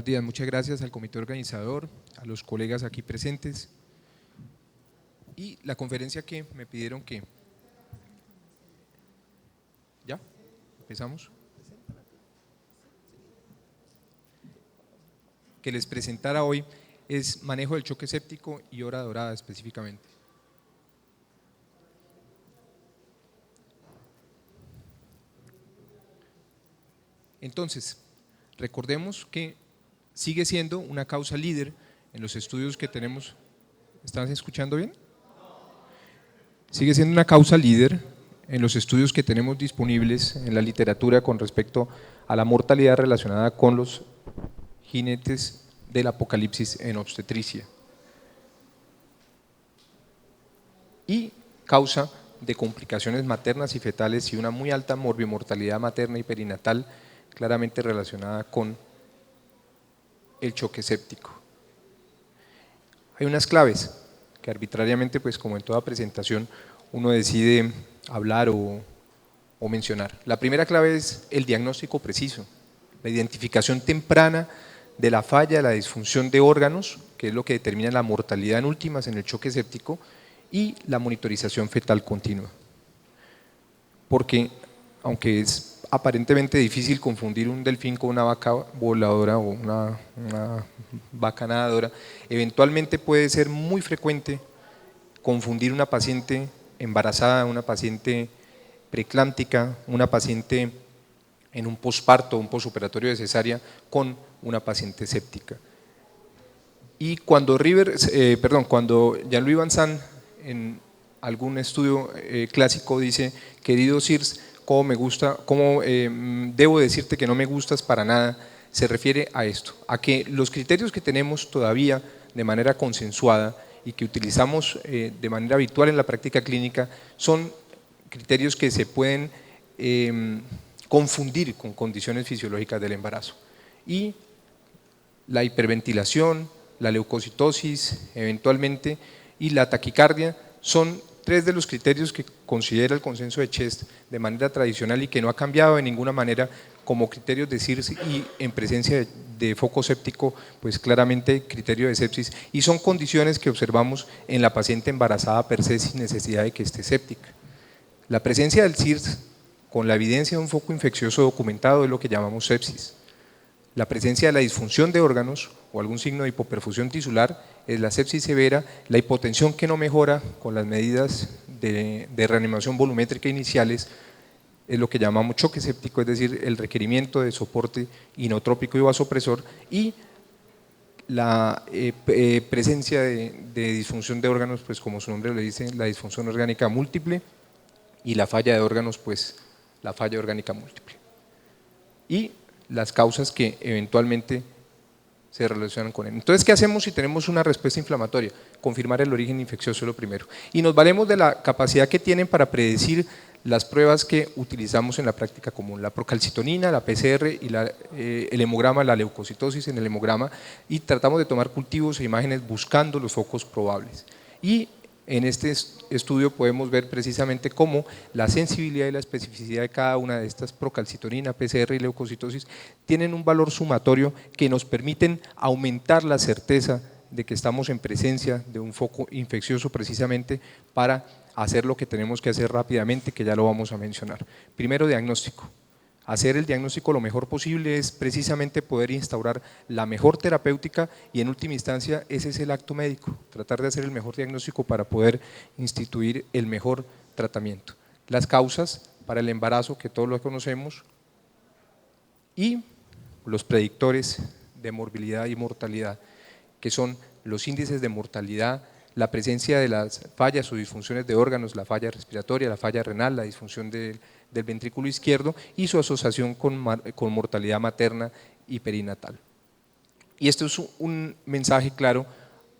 días, muchas gracias al comité organizador, a los colegas aquí presentes y la conferencia que me pidieron que… ¿Ya? ¿Empezamos? Que les presentara hoy es manejo del choque séptico y hora dorada específicamente. Entonces, recordemos que sigue siendo una causa líder en los estudios que tenemos. ¿Están escuchando bien? Sigue siendo una causa líder en los estudios que tenemos disponibles en la literatura con respecto a la mortalidad relacionada con los jinetes del apocalipsis en obstetricia y causa de complicaciones maternas y fetales y una muy alta morbimortalidad materna y perinatal claramente relacionada con el choque séptico. Hay unas claves que arbitrariamente, pues como en toda presentación, uno decide hablar o mencionar. La primera clave es el diagnóstico preciso, la identificación temprana de la falla, la disfunción de órganos, que es lo que determina la mortalidad en últimas en el choque séptico, y la monitorización fetal continua. Porque, aunque es aparentemente difícil confundir un delfín con una vaca voladora o una vaca nadadora, eventualmente puede ser muy frecuente confundir una paciente embarazada, una paciente preeclámptica, una paciente en un posparto, un posoperatorio de cesárea, con una paciente séptica. Y cuando cuando Jean-Louis Van Sant en algún estudio clásico dice, querido Sears, ¿cómo debo decirte que no me gustas para nada? Se refiere a esto, a que los criterios que tenemos todavía de manera consensuada y que utilizamos de manera habitual en la práctica clínica son criterios que se pueden confundir con condiciones fisiológicas del embarazo. Y la hiperventilación, la leucocitosis, eventualmente, y la taquicardia son tres de los criterios que considera el consenso de Chest de manera tradicional y que no ha cambiado de ninguna manera como criterios de CIRS y en presencia de foco séptico, pues claramente criterio de sepsis, y son condiciones que observamos en la paciente embarazada per se sin necesidad de que esté séptica. La presencia del CIRS con la evidencia de un foco infeccioso documentado es lo que llamamos sepsis. La presencia de la disfunción de órganos o algún signo de hipoperfusión tisular es la sepsis severa, la hipotensión que no mejora con las medidas de reanimación volumétrica iniciales es lo que llamamos choque séptico, es decir, el requerimiento de soporte inotrópico y vasopresor, y la presencia de disfunción de órganos, pues como su nombre le dice, la disfunción orgánica múltiple, y la falla de órganos, pues la falla orgánica múltiple. Y las causas que eventualmente se relacionan con él. Entonces, ¿qué hacemos si tenemos una respuesta inflamatoria? Confirmar el origen infeccioso es lo primero. Y nos valemos de la capacidad que tienen para predecir las pruebas que utilizamos en la práctica común, la procalcitonina, la PCR y el hemograma, la leucocitosis en el hemograma, y tratamos de tomar cultivos e imágenes buscando los focos probables. Y en este estudio podemos ver precisamente cómo la sensibilidad y la especificidad de cada una de estas, procalcitonina, PCR y leucocitosis, tienen un valor sumatorio que nos permiten aumentar la certeza de que estamos en presencia de un foco infeccioso precisamente para hacer lo que tenemos que hacer rápidamente, que ya lo vamos a mencionar. Primero, diagnóstico. Hacer el diagnóstico lo mejor posible es precisamente poder instaurar la mejor terapéutica y en última instancia ese es el acto médico, tratar de hacer el mejor diagnóstico para poder instituir el mejor tratamiento. Las causas para el embarazo, que todos lo conocemos, y los predictores de morbilidad y mortalidad, que son los índices de mortalidad, la presencia de las fallas o disfunciones de órganos, la falla respiratoria, la falla renal, la disfunción del ventrículo izquierdo y su asociación con mortalidad materna y perinatal. Y esto es un mensaje claro,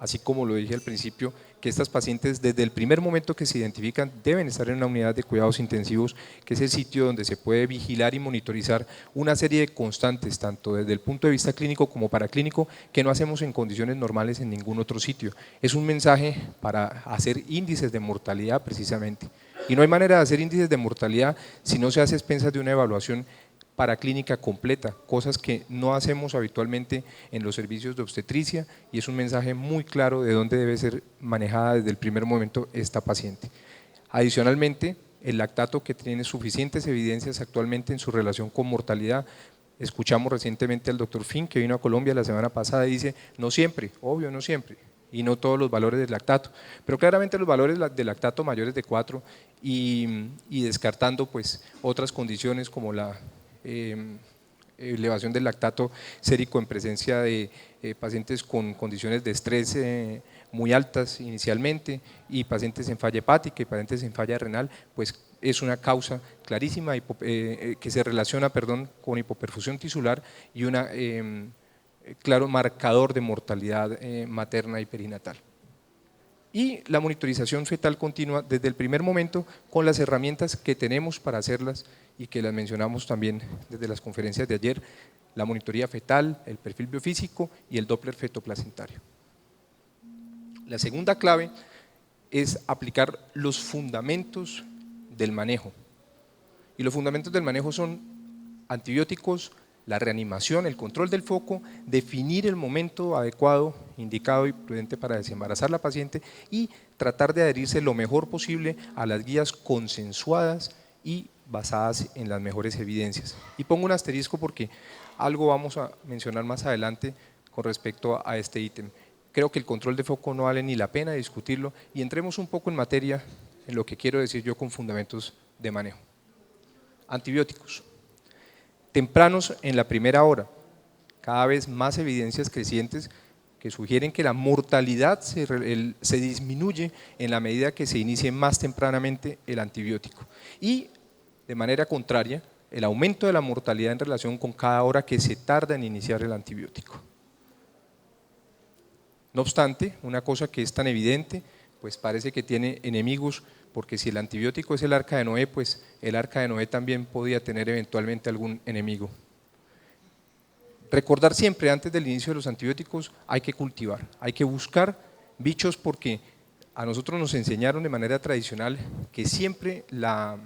así como lo dije al principio, que estas pacientes desde el primer momento que se identifican deben estar en una unidad de cuidados intensivos, que es el sitio donde se puede vigilar y monitorizar una serie de constantes, tanto desde el punto de vista clínico como paraclínico, que no hacemos en condiciones normales en ningún otro sitio. Es un mensaje para hacer índices de mortalidad precisamente. Y no hay manera de hacer índices de mortalidad si no se hace a expensas de una evaluación paraclínica completa, cosas que no hacemos habitualmente en los servicios de obstetricia, y es un mensaje muy claro de dónde debe ser manejada desde el primer momento esta paciente. Adicionalmente, el lactato, que tiene suficientes evidencias actualmente en su relación con mortalidad. Escuchamos recientemente al doctor Finn, que vino a Colombia la semana pasada, y dice, no siempre, obvio, no siempre, y no todos los valores del lactato, pero claramente los valores del lactato mayores de 4 y descartando pues otras condiciones como la elevación del lactato sérico en presencia de pacientes con condiciones de estrés muy altas inicialmente, y pacientes en falla hepática y pacientes en falla renal, pues es una causa clarísima que se relaciona, con hipoperfusión tisular y una claro marcador de mortalidad materna y perinatal. Y la monitorización fetal continua desde el primer momento con las herramientas que tenemos para hacerlas y que las mencionamos también desde las conferencias de ayer: la monitoría fetal, el perfil biofísico y el Doppler fetoplacentario. La segunda clave es aplicar los fundamentos del manejo, y los fundamentos del manejo son antibióticos, la reanimación, el control del foco, definir el momento adecuado, indicado y prudente para desembarazar a la paciente, y tratar de adherirse lo mejor posible a las guías consensuadas y basadas en las mejores evidencias. Y pongo un asterisco porque algo vamos a mencionar más adelante con respecto a este ítem. Creo que el control de foco no vale ni la pena discutirlo, y entremos un poco en materia en lo que quiero decir yo con fundamentos de manejo. Antibióticos. Tempranos en la primera hora, cada vez más evidencias crecientes que sugieren que la mortalidad se disminuye en la medida que se inicie más tempranamente el antibiótico, y de manera contraria, el aumento de la mortalidad en relación con cada hora que se tarda en iniciar el antibiótico. No obstante, una cosa que es tan evidente, pues parece que tiene enemigos, porque si el antibiótico es el arca de Noé, pues el arca de Noé también podía tener eventualmente algún enemigo. Recordar siempre, antes del inicio de los antibióticos, hay que cultivar, hay que buscar bichos, porque a nosotros nos enseñaron de manera tradicional que siempre la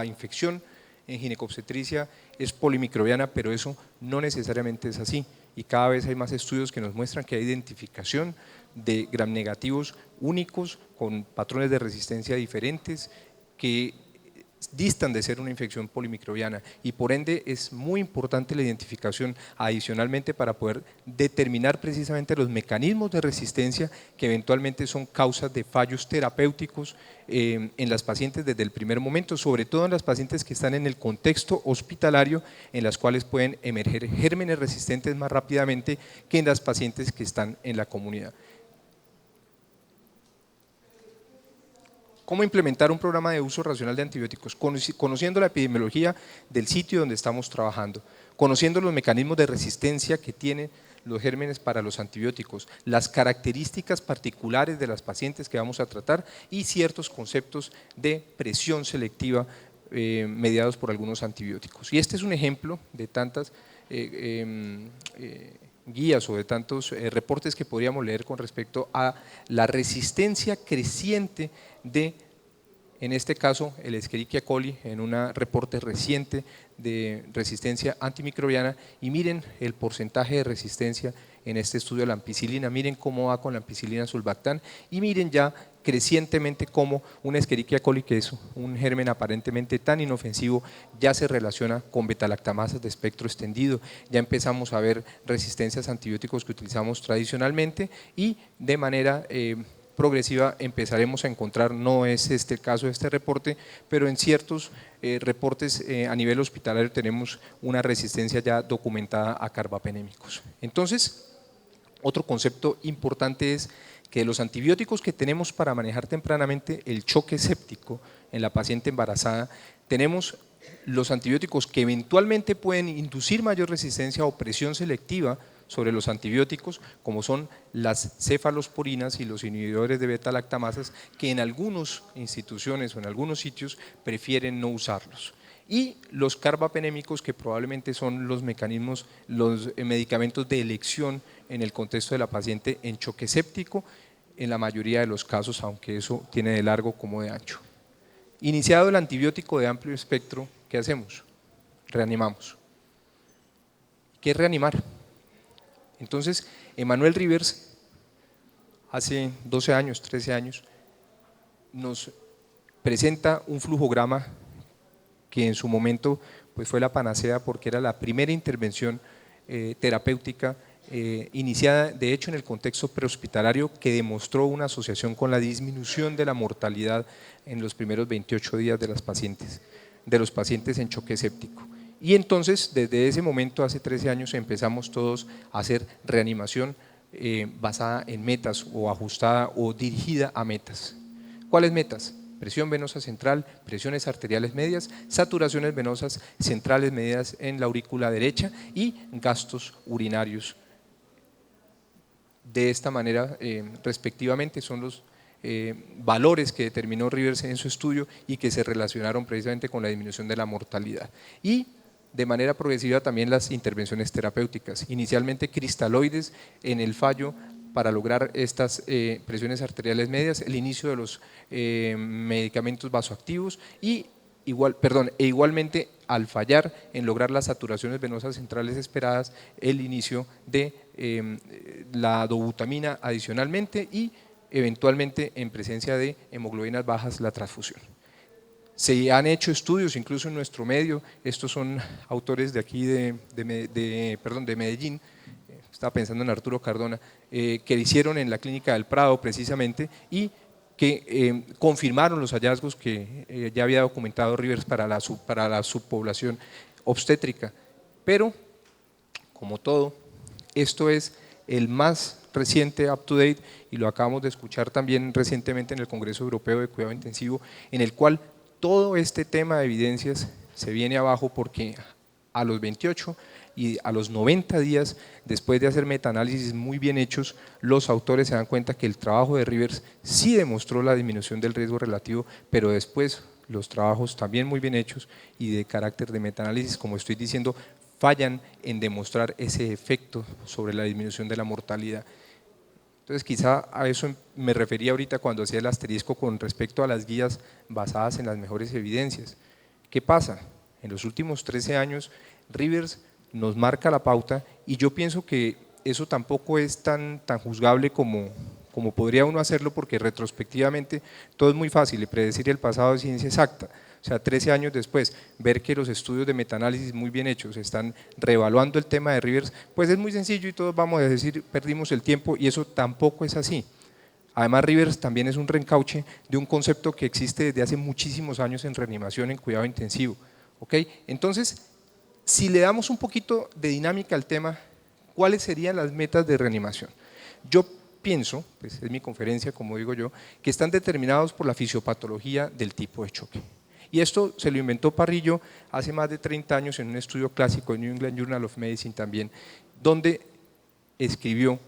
infección en ginecobstetricia es polimicrobiana, pero eso no necesariamente es así, y cada vez hay más estudios que nos muestran que hay identificación de gram negativos únicos con patrones de resistencia diferentes que distan de ser una infección polimicrobiana, y por ende es muy importante la identificación adicionalmente para poder determinar precisamente los mecanismos de resistencia que eventualmente son causas de fallos terapéuticos en las pacientes desde el primer momento, sobre todo en las pacientes que están en el contexto hospitalario, en las cuales pueden emerger gérmenes resistentes más rápidamente que en las pacientes que están en la comunidad. ¿Cómo implementar un programa de uso racional de antibióticos? Conociendo la epidemiología del sitio donde estamos trabajando, conociendo los mecanismos de resistencia que tienen los gérmenes para los antibióticos, las características particulares de las pacientes que vamos a tratar y ciertos conceptos de presión selectiva mediados por algunos antibióticos. Y este es un ejemplo de tantas guías o de tantos reportes que podríamos leer con respecto a la resistencia creciente de, en este caso, el Escherichia coli, en un reporte reciente de resistencia antimicrobiana, y miren el porcentaje de resistencia en este estudio de la ampicilina, miren cómo va con la ampicilina sulbactam, y miren ya crecientemente cómo un Escherichia coli, que es un germen aparentemente tan inofensivo, ya se relaciona con betalactamasas de espectro extendido. Ya empezamos a ver resistencias a antibióticos que utilizamos tradicionalmente, y de manera progresiva empezaremos a encontrar, no es este el caso de este reporte, pero en ciertos reportes a nivel hospitalario tenemos una resistencia ya documentada a carbapenémicos. Entonces, otro concepto importante es que los antibióticos que tenemos para manejar tempranamente el choque séptico en la paciente embarazada, tenemos los antibióticos que eventualmente pueden inducir mayor resistencia o presión selectiva sobre los antibióticos, como son las cefalosporinas y los inhibidores de beta-lactamasas, que en algunas instituciones o en algunos sitios prefieren no usarlos. Y los carbapenémicos, que probablemente son los mecanismos, los medicamentos de elección en el contexto de la paciente en choque séptico, en la mayoría de los casos, aunque eso tiene de largo como de ancho. Iniciado el antibiótico de amplio espectro, ¿qué hacemos? reanimamos. ¿Qué es reanimar? Entonces, Emmanuel Rivers, hace 12 años, 13 años, nos presenta un flujograma que en su momento pues fue la panacea porque era la primera intervención terapéutica iniciada de hecho en el contexto prehospitalario que demostró una asociación con la disminución de la mortalidad en los primeros 28 días de los pacientes en choque séptico. Y entonces desde ese momento, hace 13 años, empezamos todos a hacer reanimación basada en metas o ajustada o dirigida a metas. ¿Cuáles metas? Presión venosa central, presiones arteriales medias, saturaciones venosas centrales medias en la aurícula derecha y gastos urinarios. De esta manera, respectivamente, son los valores que determinó Rivers en su estudio y que se relacionaron precisamente con la disminución de la mortalidad. Y de manera progresiva también las intervenciones terapéuticas, inicialmente cristaloides en el fallo para lograr estas presiones arteriales medias, el inicio de los medicamentos vasoactivos y igualmente al fallar en lograr las saturaciones venosas centrales esperadas, el inicio de la dobutamina adicionalmente y eventualmente en presencia de hemoglobinas bajas la transfusión. Se han hecho estudios incluso en nuestro medio, estos son autores de aquí de Medellín, estaba pensando en Arturo Cardona, que hicieron en la clínica del Prado precisamente y que confirmaron los hallazgos que ya había documentado Rivers para la subpoblación obstétrica. Pero, como todo, esto es el más reciente up-to-date y lo acabamos de escuchar también recientemente en el Congreso Europeo de Cuidado Intensivo, en el cual todo este tema de evidencias se viene abajo porque a los 28 y a los 90 días, después de hacer metaanálisis muy bien hechos, los autores se dan cuenta que el trabajo de Rivers sí demostró la disminución del riesgo relativo, pero después los trabajos también muy bien hechos y de carácter de metaanálisis, como estoy diciendo, fallan en demostrar ese efecto sobre la disminución de la mortalidad. Entonces quizá a eso me refería ahorita cuando hacía el asterisco con respecto a las guías basadas en las mejores evidencias. ¿Qué pasa? En los últimos 13 años Rivers nos marca la pauta y yo pienso que eso tampoco es tan juzgable como podría uno hacerlo porque retrospectivamente todo es muy fácil, predecir el pasado es ciencia exacta. O sea, 13 años después, ver que los estudios de metaanálisis muy bien hechos están reevaluando el tema de Rivers, pues es muy sencillo y todos vamos a decir perdimos el tiempo y eso tampoco es así. Además, Rivers también es un reencauche de un concepto que existe desde hace muchísimos años en reanimación, en cuidado intensivo. ¿Okay? Entonces, si le damos un poquito de dinámica al tema, ¿cuáles serían las metas de reanimación? Yo pienso, pues es mi conferencia como digo yo, que están determinados por la fisiopatología del tipo de choque. Y esto se lo inventó Parrillo hace más de 30 años en un estudio clásico de New England Journal of Medicine también, donde escribió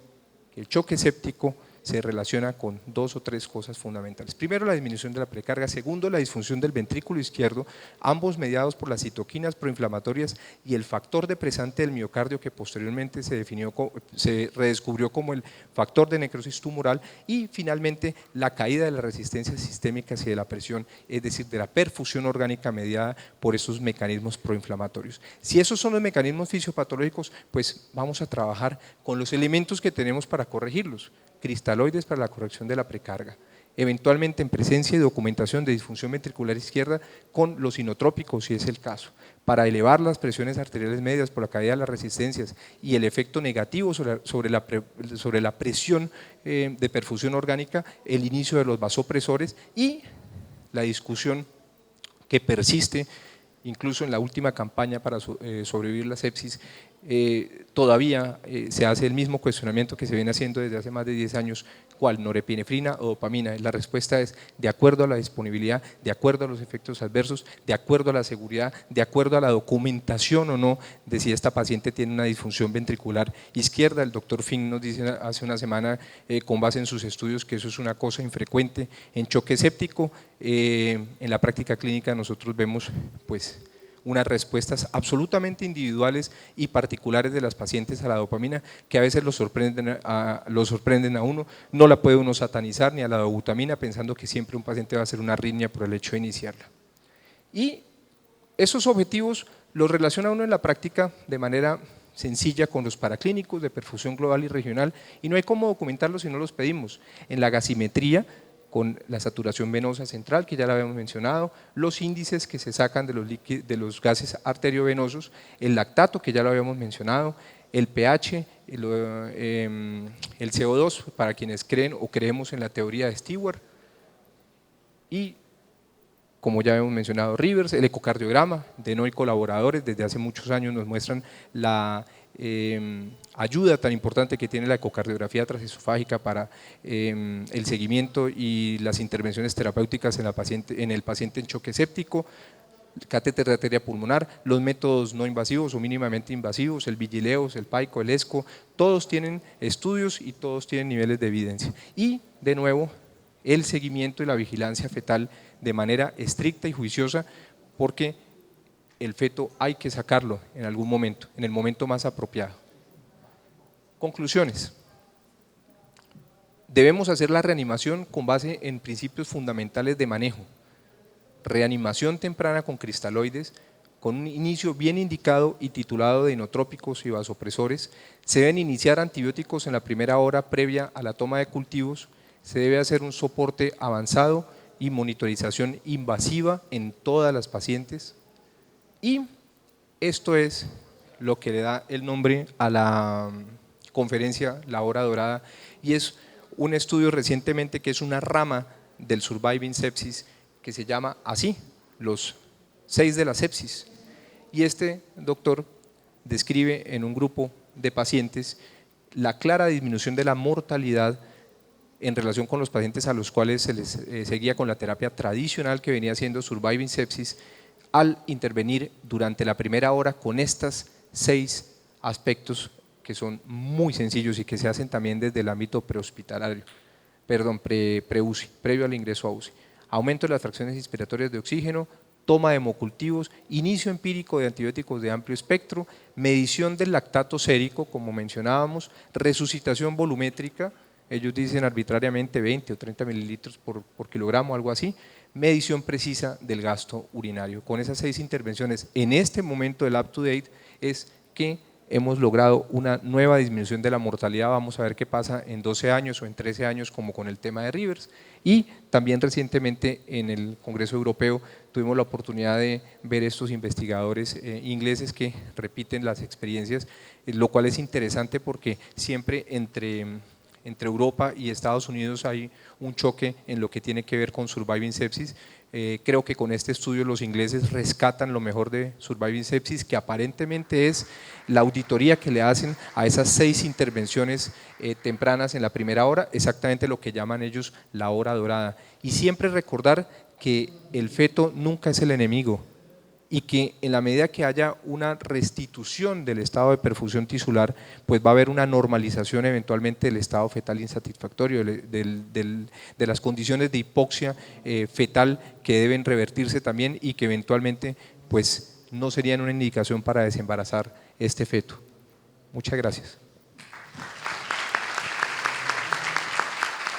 que el choque séptico se relaciona con dos o tres cosas fundamentales. Primero, la disminución de la precarga. Segundo, la disfunción del ventrículo izquierdo, ambos mediados por las citoquinas proinflamatorias y el factor depresante del miocardio que posteriormente se redescubrió como el factor de necrosis tumoral. Y finalmente, la caída de la resistencia sistémica y de la presión, es decir, de la perfusión orgánica mediada por esos mecanismos proinflamatorios. Si esos son los mecanismos fisiopatológicos, pues vamos a trabajar con los elementos que tenemos para corregirlos. Cristaloides para la corrección de la precarga, eventualmente en presencia y documentación de disfunción ventricular izquierda con los inotrópicos si es el caso, para elevar las presiones arteriales medias por la caída de las resistencias y el efecto negativo sobre la presión de perfusión orgánica, el inicio de los vasopresores y la discusión que persiste incluso en la última campaña para sobrevivir la sepsis, todavía se hace el mismo cuestionamiento que se viene haciendo desde hace más de 10 años, ¿cuál? ¿Norepinefrina o dopamina? La respuesta es de acuerdo a la disponibilidad, de acuerdo a los efectos adversos, de acuerdo a la seguridad, de acuerdo a la documentación o no de si esta paciente tiene una disfunción ventricular izquierda. El doctor Fink nos dice hace una semana, con base en sus estudios, que eso es una cosa infrecuente en choque séptico. En la práctica clínica nosotros vemos pues unas respuestas absolutamente individuales y particulares de las pacientes a la dopamina que a veces los sorprenden a uno, no la puede uno satanizar ni a la dobutamina pensando que siempre un paciente va a hacer una arritmia por el hecho de iniciarla. Y esos objetivos Los relaciona uno en la práctica de manera sencilla con los paraclínicos de perfusión global y regional, y no hay cómo documentarlos si no los pedimos. En la gasimetría, con la saturación venosa central, que ya la habíamos mencionado, los índices que se sacan de los gases arteriovenosos, el lactato, que ya lo habíamos mencionado, el pH, el CO2, para quienes creen o creemos en la teoría de Stewart, y como ya hemos mencionado, Rivers, el ecocardiograma de NOI colaboradores, desde hace muchos años nos muestran la ayuda tan importante que tiene la ecocardiografía transesofágica para el seguimiento y las intervenciones terapéuticas en el paciente en choque séptico, catéter de arteria pulmonar, los métodos no invasivos o mínimamente invasivos, el Vigileos, el PAICO, el ESCO, todos tienen estudios y todos tienen niveles de evidencia. Y de nuevo, el seguimiento y la vigilancia fetal de manera estricta y juiciosa, porque el feto hay que sacarlo en algún momento, en el momento más apropiado. Conclusiones. Debemos hacer la reanimación con base en principios fundamentales de manejo. Reanimación temprana con cristaloides, con un inicio bien indicado y titulado de inotrópicos y vasopresores. Se deben iniciar antibióticos en la primera hora previa a la toma de cultivos. Se debe hacer un soporte avanzado y monitorización invasiva en todas las pacientes, y esto es lo que le da el nombre a la conferencia La Hora Dorada, y es un estudio recientemente que es una rama del Surviving Sepsis que se llama así, los 6 de la sepsis, y este doctor describe en un grupo de pacientes la clara disminución de la mortalidad en relación con los pacientes a los cuales se les seguía con la terapia tradicional que venía siendo Surviving Sepsis, al intervenir durante la primera hora con estos 6 aspectos que son muy sencillos y que se hacen también desde el ámbito prehospitalario, pre-UCI, previo al ingreso a UCI. Aumento de las fracciones inspiratorias de oxígeno, toma de hemocultivos, inicio empírico de antibióticos de amplio espectro, medición del lactato sérico, como mencionábamos, resucitación volumétrica, ellos dicen arbitrariamente 20 o 30 mililitros por kilogramo, algo así, medición precisa del gasto urinario. Con esas 6 intervenciones, en este momento del up-to-date, es que hemos logrado una nueva disminución de la mortalidad. Vamos a ver qué pasa en 12 años o en 13 años, como con el tema de Rivers. Y también recientemente en el Congreso Europeo tuvimos la oportunidad de ver estos investigadores ingleses que repiten las experiencias, lo cual es interesante porque siempre entre Europa y Estados Unidos hay un choque en lo que tiene que ver con Surviving Sepsis. Creo que con este estudio los ingleses rescatan lo mejor de Surviving Sepsis, que aparentemente es la auditoría que le hacen a esas 6 intervenciones tempranas en la primera hora, exactamente lo que llaman ellos la hora dorada. Y siempre recordar que el feto nunca es el enemigo, y que en la medida que haya una restitución del estado de perfusión tisular, pues va a haber una normalización eventualmente del estado fetal insatisfactorio, de las condiciones de hipoxia fetal que deben revertirse también y que eventualmente pues no serían una indicación para desembarazar este feto. Muchas gracias.